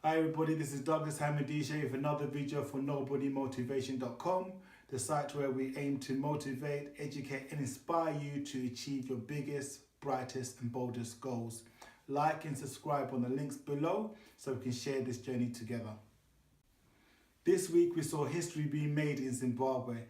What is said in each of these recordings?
Hi everybody, this is Douglas Hamadisha with another video for NobodyMotivation.com, the site where we aim to motivate, educate and inspire you to achieve your biggest, brightest and boldest goals. Like and subscribe on the links below so we can share this journey together. This week we saw history being made in Zimbabwe.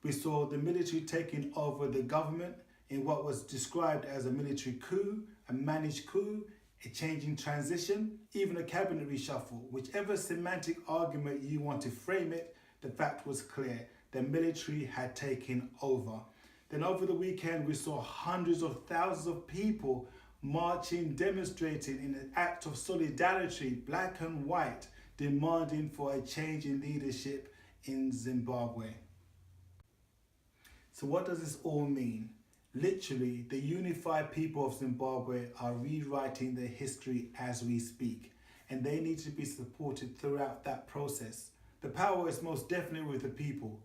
We saw the military taking over the government in what was described as a military coup, a managed coup, a changing transition, even a cabinet reshuffle. Whichever semantic argument you want to frame it, the fact was clear. The military had taken over. Then over the weekend, we saw hundreds of thousands of people marching, demonstrating in an act of solidarity, black and white, demanding for a change in leadership in Zimbabwe. So what does this all mean? Literally, the unified people of Zimbabwe are rewriting their history as we speak, and they need to be supported throughout that process. The power is most definitely with the people,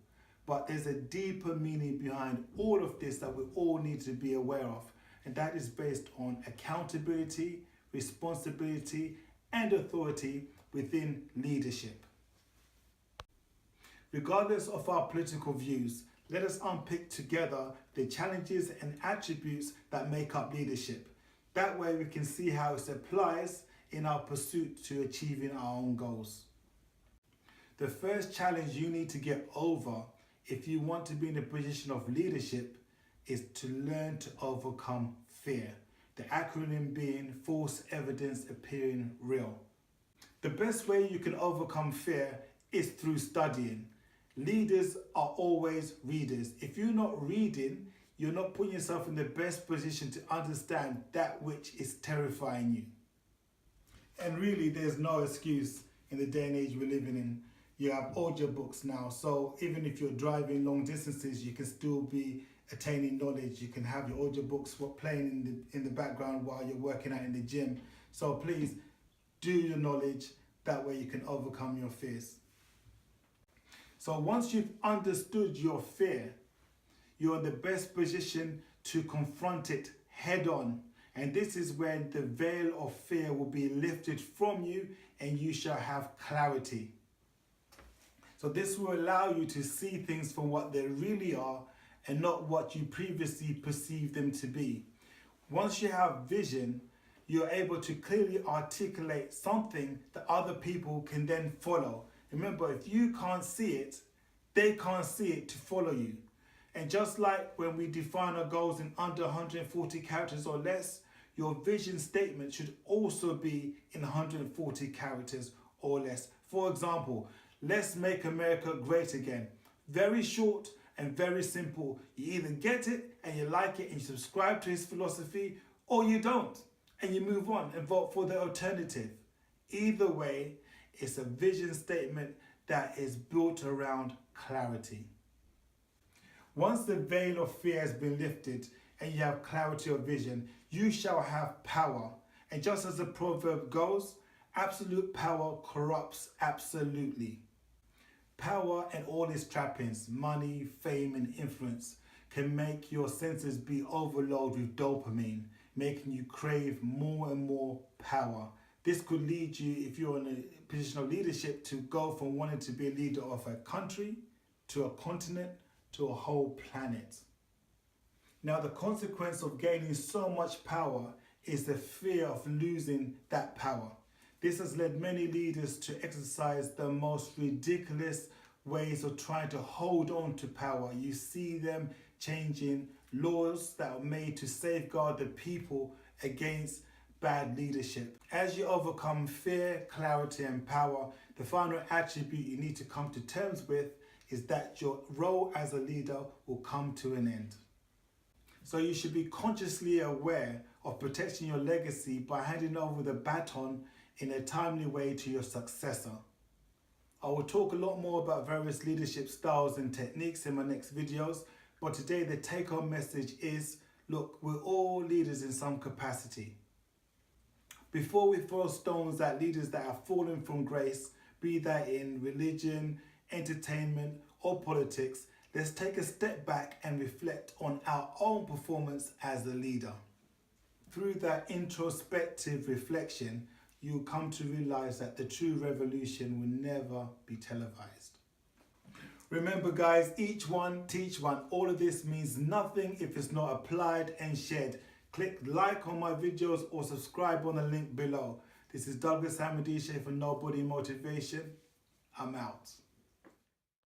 but there's a deeper meaning behind all of this that we all need to be aware of, and that is based on accountability, responsibility, and authority within leadership. Regardless of our political views, let us unpick together the challenges and attributes that make up leadership. That way we can see how it applies in our pursuit to achieving our own goals. The first challenge you need to get over if you want to be in a position of leadership is to learn to overcome fear. The acronym being false evidence appearing real. The best way you can overcome fear is through studying. Leaders are always readers. If you're not reading, you're not putting yourself in the best position to understand that which is terrifying you. And really, there's no excuse in the day and age we're living in. You have audiobooks now, so even if you're driving long distances, you can still be attaining knowledge. You can have your audiobooks playing in the background while you're working out in the gym. So please do your knowledge, that way you can overcome your fears. So once you've understood your fear, you're in the best position to confront it head on. And this is when the veil of fear will be lifted from you and you shall have clarity. So this will allow you to see things for what they really are and not what you previously perceived them to be. Once you have vision, you're able to clearly articulate something that other people can then follow. Remember, if you can't see it, they can't see it to follow you. And just like when we define our goals in under 140 characters or less, your vision statement should also be in 140 characters or less. For example, let's make America great again. Very short and very simple. You either get it and you like it and you subscribe to his philosophy, or you don't and you move on and vote for the alternative. Either way, it's a vision statement that is built around clarity. Once the veil of fear has been lifted and you have clarity of vision, you shall have power. And just as the proverb goes, absolute power corrupts absolutely. Power and all its trappings, money, fame and influence, can make your senses be overloaded with dopamine, making you crave more and more power. This could lead you, if you're in a position of leadership, to go from wanting to be a leader of a country, to a continent, to a whole planet. Now, the consequence of gaining so much power is the fear of losing that power. This has led many leaders to exercise the most ridiculous ways of trying to hold on to power. You see them changing laws that are made to safeguard the people against bad leadership. As you overcome fear, clarity and power, the final attribute you need to come to terms with is that your role as a leader will come to an end. So you should be consciously aware of protecting your legacy by handing over the baton in a timely way to your successor. I will talk a lot more about various leadership styles and techniques in my next videos, but today the take-home message is, look, we're all leaders in some capacity. Before we throw stones at leaders that have fallen from grace, be that in religion, entertainment or politics, let's take a step back and reflect on our own performance as a leader. Through that introspective reflection, you'll come to realize that the true revolution will never be televised. Remember guys, each one, teach one. All of this means nothing if it's not applied and shared. Click like on my videos or subscribe on the link below. This is Douglas Hamadisha for Nobody Motivation. I'm out.